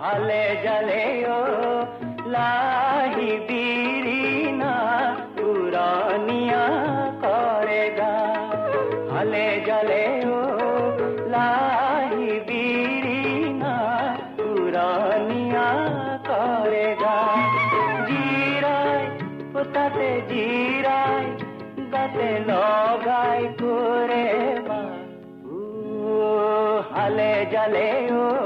হালে জালে ও লাহি বিরি না পুরানিয়া করেগা হালে জালে ও লাহি বিরি না পুরানিয়া করেগা জিরায় তাতে জিরায় গাতে লগাই করে বা হালে জালে ও